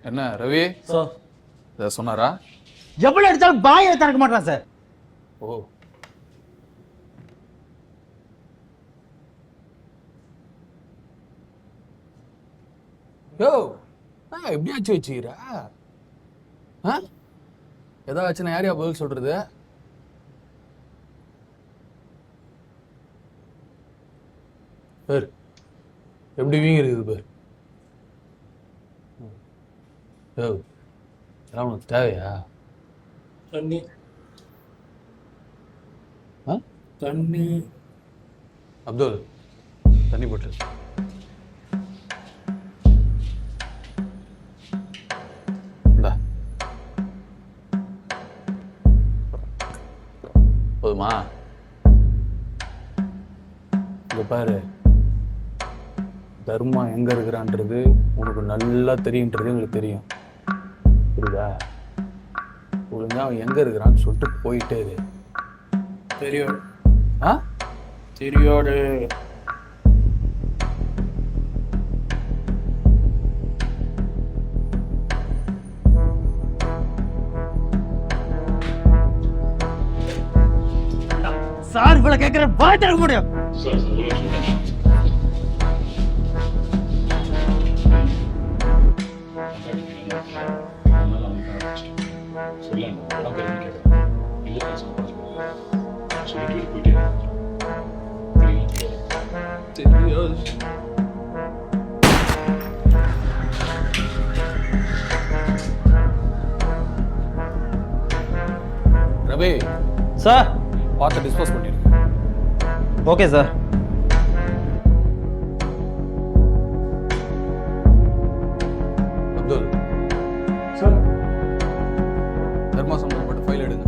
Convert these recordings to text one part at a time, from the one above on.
என்ன ரவி சார் இதை சொன்னாரா? எவ்வளவு எடுத்தாலும் பாயை திறக்க மாட்டான் சார். ஓ, யோ எப்படி ஆச்சு வச்சுக்கிறா? ஏதாச்சும் யாரையா பதில் சொல்றது? பேர் எப்படி வீங்க இருக்குது பேர்? யோ இதெல்லாம் உனக்கு தேவையா? தண்ணி ஆ தண்ணி அப்துல் தண்ணி போட்டு இந்தா. போதுமா? இங்க பாரு, தர்மா எங்க இருக்கிறான்றது உனக்கு நல்லா தெரியுன்றது எங்களுக்கு தெரியும். புரியுதா? ஒழுங்கா அவன் எங்க இருக்கிறான்னு சொல்லிட்டு போயிட்டே இரு. தெரியும். ஆ தெரியாது. சார் இவ்வளவு கேட்கிற பாய் தர முடியும். ரவி சார் பார்த்து டிஸ்போஸ் பண்ணிடுங்க. Okay sir. Abdul sir Dharma சம்பந்தப்பட்ட ஃபைல் எடுங்க.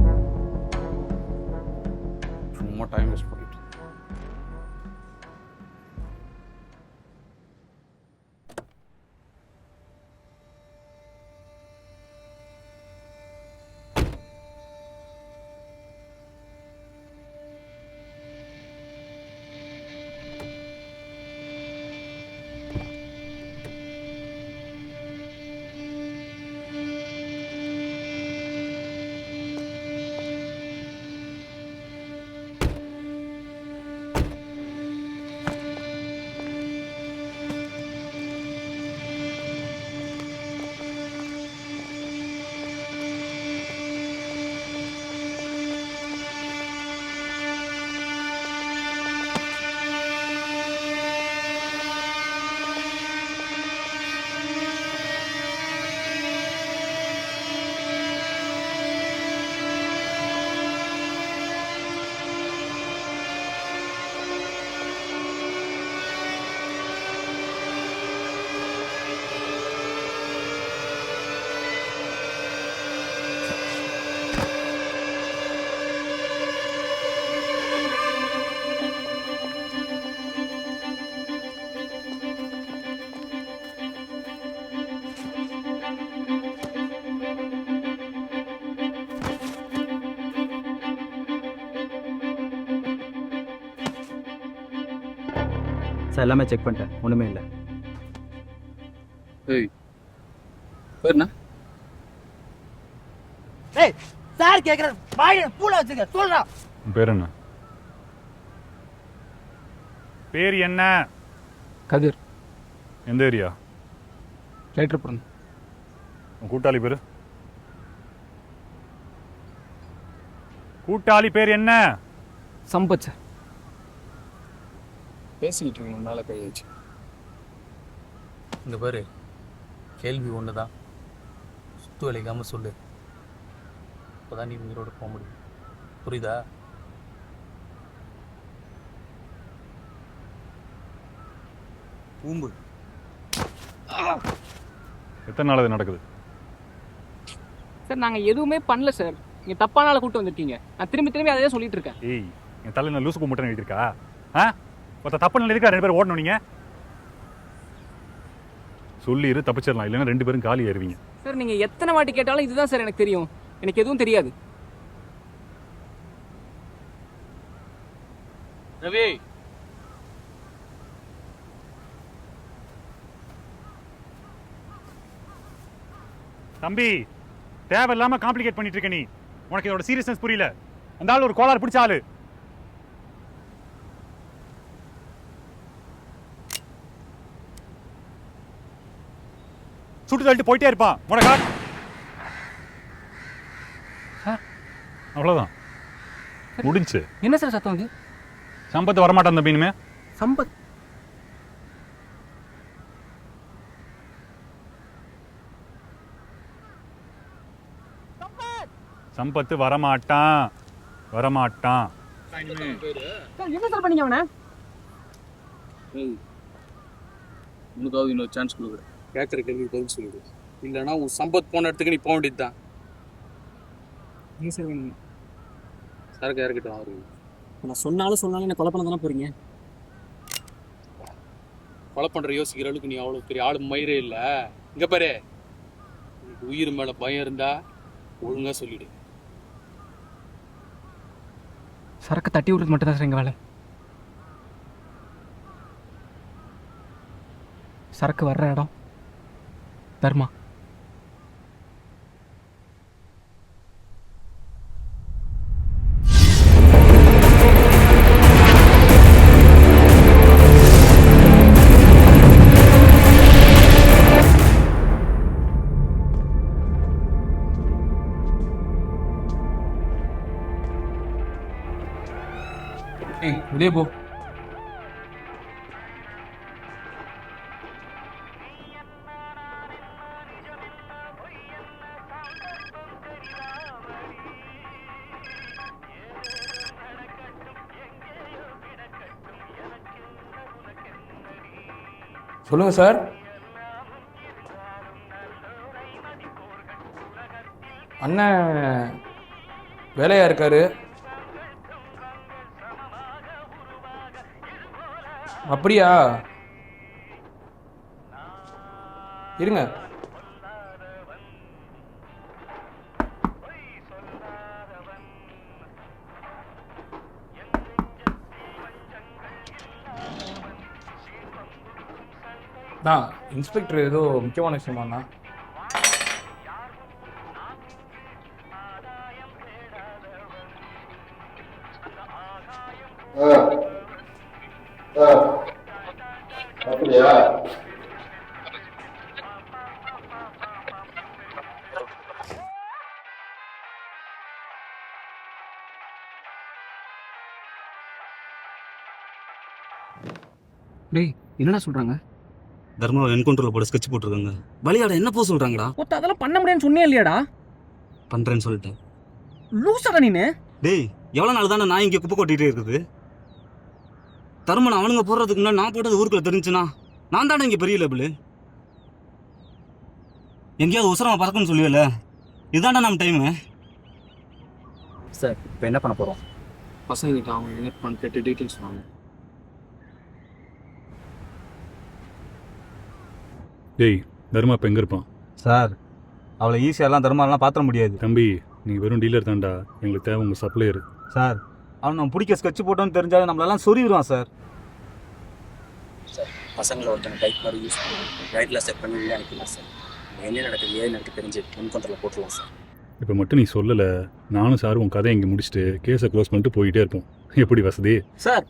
சும்மா டைம் வேஸ்ட் பண்ணிட்டு. சார் எல்லாமே செக் பண்ணிட்டேன், ஒன்றுமே இல்லை. ஏய் பேர் என்ன? ஏய் சார் கேட்குறேன், பாயை பூல வச்சுக்க சொல்றா. பேர் என்ன? பேர் என்ன? கதிர். எந்த ஏரியா? லேட்டர் உன் கூட்டாளி பேர்? கூட்டாளி பேர் என்ன? சம்பத் சார். பேசிக்கிட்டு இருக்கீங்க மேலே கை வச்சு. இந்த பாரு, கேள்வி ஒன்று தான், சுத்து வலிக்காமல் சொல்லு. அப்போதான் நீ உயிரோட போக முடியும். புரியுதா? பூம்பு. எத்தனை நாள் அது நடக்குது? சார் நாங்கள் எதுவுமே பண்ணல சார். நீங்கள் தப்பான ஆளை கூப்பிட்டு வந்துட்டீங்க. நான் திரும்பி திரும்பி அதே சொல்லிட்டு இருக்கேன். ஏய், என் தலையில் லூசுக்கு முட்டை எழுதியிருக்கா? ஆ, ஒருத்த தப்பு நிலையிருக்கா? 2 பேரும் ஓடணும். நீங்கள் சொல்லிடு, தப்பிச்சிடலாம். இல்லைன்னா 2 பேரும் காலி ஏறுவீங்க. சார் நீங்கள் எத்தனை வாட்டி கேட்டாலும் இதுதான் சார் எனக்கு தெரியும், எனக்கு எதுவும் தெரியாது. ரவி, தம்பி தேவையில்லாம காம்ப்ளிகேட் பண்ணிட்டு இருக்க நீ. உனக்கு இதோட சீரியஸ்னஸ் புரியல. அந்த ஆள் ஒரு கோளாறு பிடிச்ச ஆளு. சுட்டு தள்ளிட்டு போயிட்டே இருப்பான். உனக்கா அவ்வளவுதான் முடிஞ்சு. என்ன சார் சத்தம் வந்து? சம்பத்து வரமாட்டான் தம்பி இனிமே. சம்பத் சம்பத்து வரமாட்டான் வரமாட்டான். என்ன சார் பண்ணீங்க அவனை? உனக்காவது இன்னொரு சான்ஸ் கொடுக்குறேன். கேட்குற கேள்வி பதில் சொல்லிடு. இல்லைன்னா உன் சம்பத் போன இடத்துக்கு நீ போக வேண்டியது தான். சரக்கு இறக்கிட்டோம் அவரு. நான் சொன்னாலும் என்ன கொலை பண்ண தானே போறீங்க? கொலை பண்ணுற யோசிக்கிற அளவுக்கு நீ அவ்வளோ பெரிய ஆளு மயிரே இல்லை. இங்கே பாரு, உனக்கு உயிர் மேலே பயம் இருந்தா ஒழுங்காக சொல்லிடு. சரக்கு தட்டி விடுறது மட்டும் தான் சார் எங்கள் வேலை. சரக்கு வர்ற இடம் தர்மா. வெளியே போ. சொல்லுங்க சார். அண்ணன் வேலையா இருக்காரு. அப்படியா? இருங்க. நான் இன்ஸ்பெக்டர் ஏதோ முக்கியமான விஷயமாண்ணா. அப்படியா? டேய் என்னடா சொல்றாங்க? தர்மாவை என்கவுண்டரில் போட ஸ்கெட்ச் போட்டிருக்காங்க. பலியாட என்ன போக சொல்கிறாங்கடா? ஒத்த அதெல்லாம் பண்ண முடியாதுன்னு சொன்னே இல்லையாடா? பண்ணுறேன்னு சொல்லிட்டேன். லூசாடா நீனு. டேய் எவ்வளோ நாள் தானே நான் இங்கே குப்பை கொட்டிகிட்டே இருக்குது. தர்மனை அவனுங்க போடுறதுக்கு முன்னாடி நான் போட்டது ஊருக்குள்ள தெரிஞ்சுன்னா நான் தானே இங்கே பெரிய லேபிள். எங்கேயாவது உசரமாக பறக்குன்னு சொல்லுவேல, இதுதான்டா நம்ம டைமு. சார் இப்போ என்ன பண்ண போகிறோம்? பசங்கிட்ட அவங்க என்ன பண்ண கேட்டு டீட்டெயில்ஸ் வாங்க. டேய் தர்மா இப்போ எங்கே இருப்பான்? சார் அவளை ஈஸியாலாம் தர்மாலாம் பார்த்துட முடியாது. தம்பி நீங்கள் வெறும் டீலர் தான்டா, எங்களுக்கு தேவை உங்கள் சப்ளையர். சார் அவன் நம்ம பிடிக்க ஸ்கெட்ச் போட்டோன்னு தெரிஞ்சாலும் நம்மளெல்லாம் சொருவிடுவான் சார். சார் பசங்களை ஒருத்தங்க பைக் மாதிரி யூஸ் பண்ணி ரைட்டில் செட் பண்ணி வெளியே அனுப்பிடலாம் சார். என்ன நடக்குது ஏன் எனக்கு தெரிஞ்சு என்கவுண்டரில் போட்டுருவோம் சார். இப்போ மட்டும் நீ சொல்லலை, நானும் சார் உன் கதையை இங்கே முடிச்சுட்டு கேஸை க்ளோஸ் பண்ணிட்டு போயிட்டே இருப்போம். எப்படி வசதி? சார்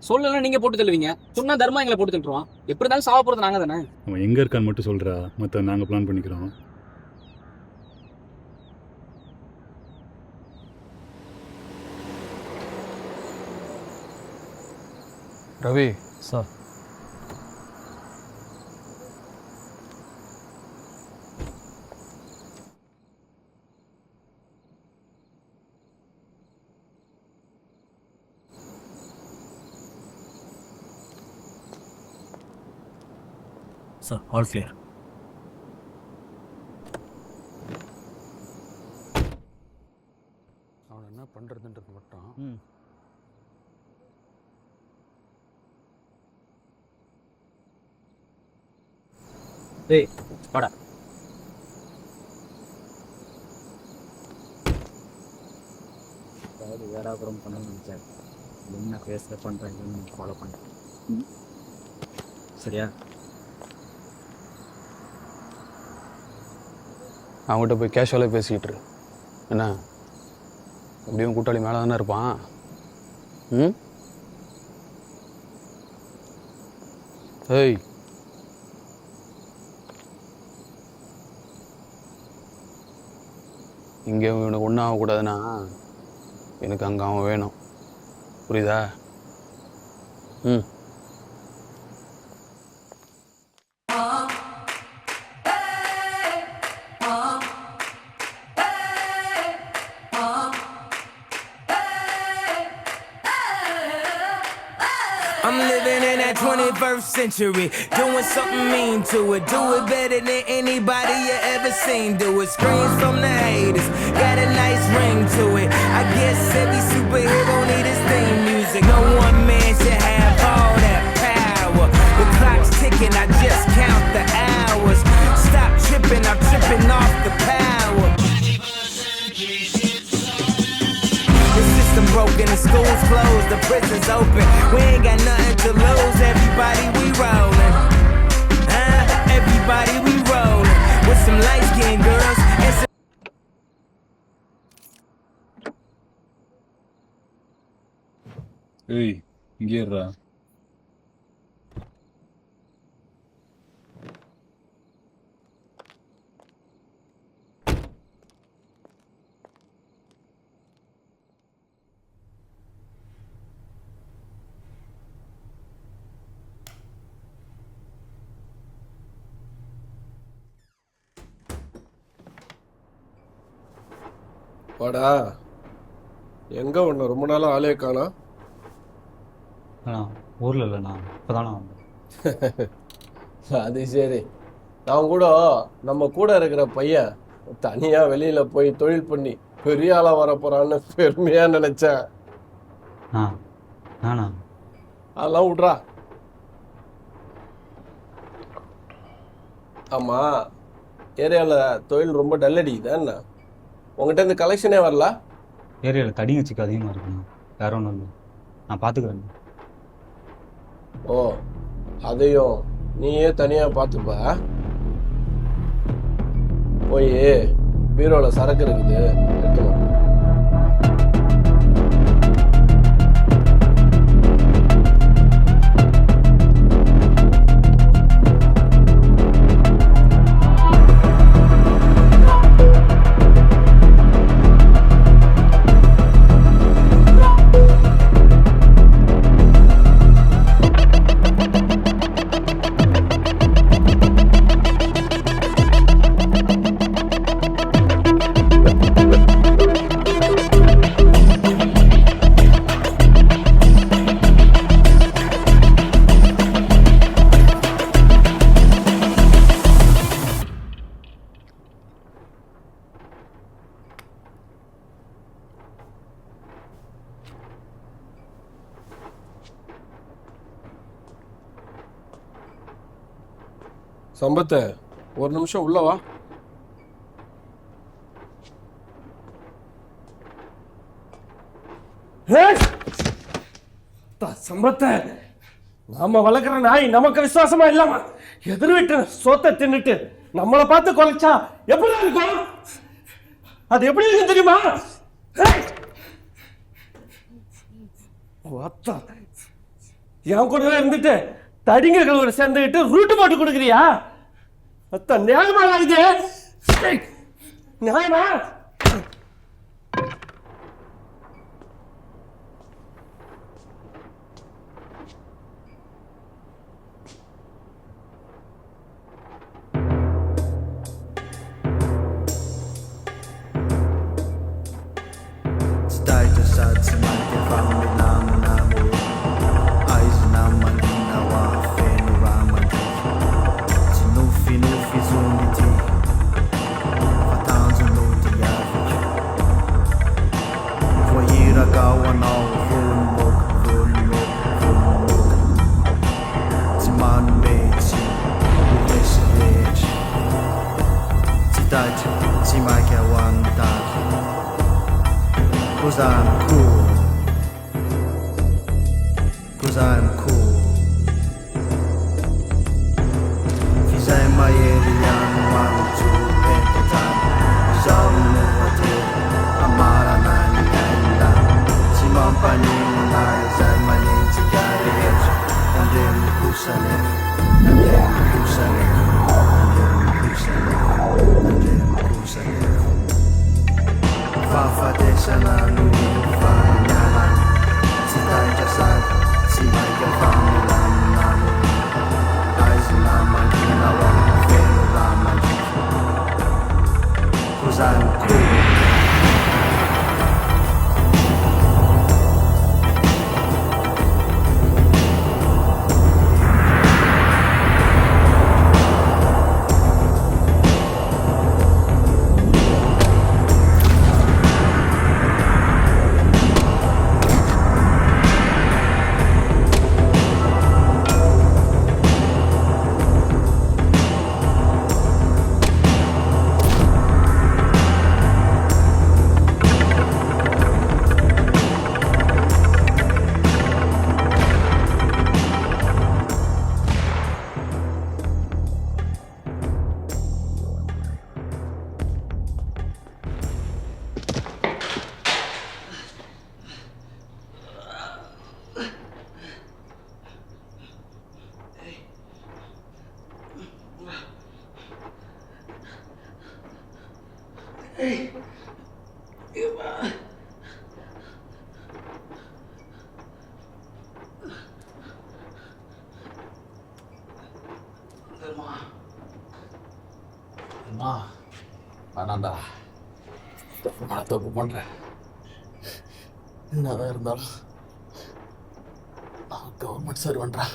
சொல்லலாம் நீங்கள் போட்டு தள்ளுவீங்க, சொன்னா தர்மா எங்களை போட்டு தள்ளுவான். எப்படி இருந்தாலும் சாவ போகிறது நாங்கள் தானே. அவன் எங்கே இருக்கான்னு மட்டும் சொல்கிறா, மற்ற நாங்கள் பிளான் பண்ணிக்கிறோம். Ravi sir sir all clear. அவன் என்ன பண்ணுறதுன்றது மட்டும் டேய் வாடா. அதாவது வேறாபுரம் பண்ணணும்னு நினச்சேன். என்ன பேசுகிற பண்ணுறேன்னு ஃபாலோ பண்ணுறேன். சரியா? அவங்ககிட்ட போய் கேஷுவலாக பேசிக்கிட்டு இரு. என்ன அப்படியும் கூட்டாளி மேலே தானே இருப்பான். ம் ஏய் இங்கே இவனுக்கு ஒன்றும் ஆகக்கூடாதுன்னா எனக்கு அங்கே அவன் வேணும். புரியுதா? ம் I'm living in that 21st century, doing something mean to it. Do it better than anybody you ever seen do it. Screams from the haters, got a nice ring to it. I guess every superhero need his theme music. No one man should have all that power. The clock's ticking, I just count the hours. Stop tripping, I'm tripping off the power. Broken, the school's closed, the prison's open. We ain't got nothing to lose. Everybody we rollin', everybody we rollin' with some light-skinned girls and some. ஏய் இங்கே இருடா. வாடா, எங்க ஒன்று ரொம்ப நாளாக ஆளே காணா? ஊரில் இல்லைண்ணா, இப்போ தானே வந்தேன். அது சரி. நான் கூட நம்ம கூட இருக்கிற பையன் தனியாக வெளியில் போய் தொழில் பண்ணி பெரிய ஆளாக வரப்போறான்னு பெருமையாக நினச்சேன். நானா? அதெல்லாம் விட்றா. ஆமாம், ஏரியாவில் தொழில் ரொம்ப டல்லடிக்குதா என்ன? உங்கள்கிட்ட இந்த கலெக்ஷனே வரல? ஏரியாவில் தடி வச்சுக்க அதிகமாக இருக்குண்ணா. வேற ஒன்றும் இல்லை, நான் பார்த்துக்கிறேன். ஓ, அதையும் நீயே தனியாக பார்த்துப்ப. போய் பீரோவில் சரக்கு இருக்குது, எடுத்துக்கோ. சம்பத்தை, ஒரு நிமிஷம் உள்ள வா. சம்பத்தை, நாம வளர்க்குற நாய் நமக்கு விசுவாசமா இல்லாம எதிர் வீட்டு சோத்தை தின்னுட்டு நம்மளை பார்த்து கொலைச்சா எப்படி இருக்கும்? அது எப்படி இருக்கு தெரியுமா? என் கூடவே இருந்துட்டு தடிங்கர்களோட சேர்ந்துக்கிட்டு ரூட்டு போட்டு கொடுக்குறியா? அத்த நியாயமா இது? நியாயமா? Cause I'm cool. Cause I'm cool. Fizem mai ele ano ano tu encontrar. Kusalek, Najem Kusalek, Najem Kusalek, Najem Kusalek. Fafadesan namin panyalan, si Tajasan, si Michael Pamilan namin. Ay sinaman ginawang fenolaman, Kuzan Cool. அம்மா வேணாண்டா, தப்பு பண்ணுறேன். என்னதான் இருந்தாலும் நான் government சர்வெண்ட்ரா.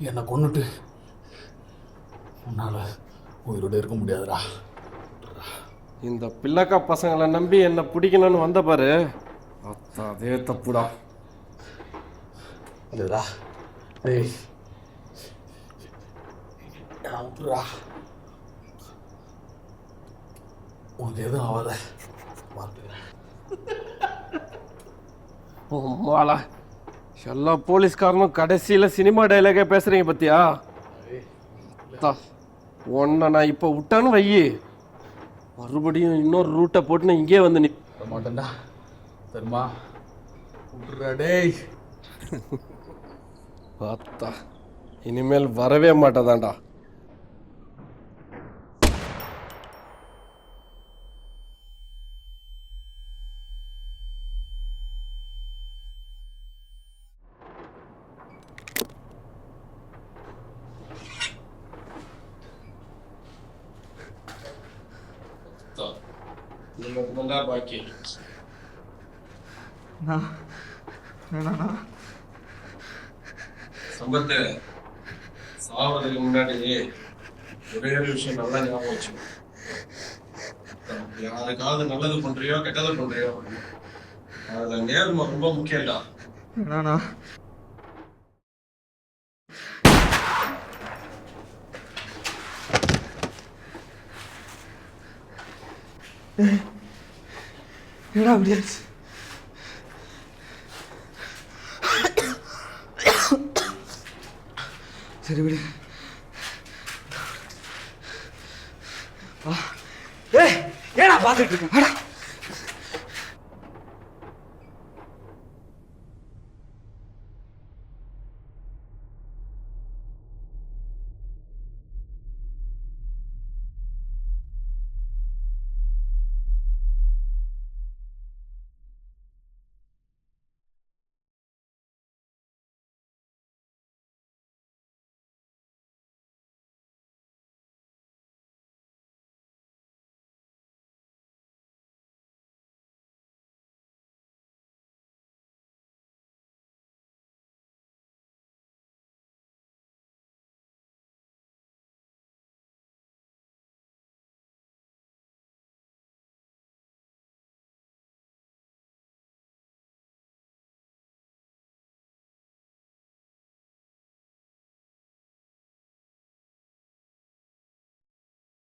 என்னை கொன்னுட்டு உன்னால் உயிரோடு இருக்க முடியாதுடா. இந்த பிள்ளைக்கா பசங்களை நம்பி என்னை பிடிக்கணும்னு வந்த பாரு, அதே தப்புடா. இல்லைடா, ஏய் விட்டுறா, உனக்கு எதுவும் ஆகாத பார்த்துக்கிறேன். மாலா எல்லா போலீஸ்காரனும் கடைசியில் சினிமா டைலாகே பேசுகிறீங்க பத்தியா? உன்னை நான் இப்போ விட்டான்னு வையி, மறுபடியும் இன்னொரு ரூட்டை போட்டுன்னு இங்கே வந்து விட மாட்டேன்டா. தெரியுமா, விட்டுறா டேய். பார்த்தா இனிமேல் வரவே மாட்டேதான்டா. பாக்கி சம்பத்து சாவதுக்கு முன்னாடி ஒரே ஒரு விஷயம் நல்லா ஞாபகம் வச்சு, யாருக்காவது நல்லது பண்றியோ கெட்டது பண்றியோ அதுல நேர்மை ரொம்ப முக்கியம்டா. என்னடா முடியாது? சரி விடு. ஏய் ஏடா பார்த்துட்டு இருக்க?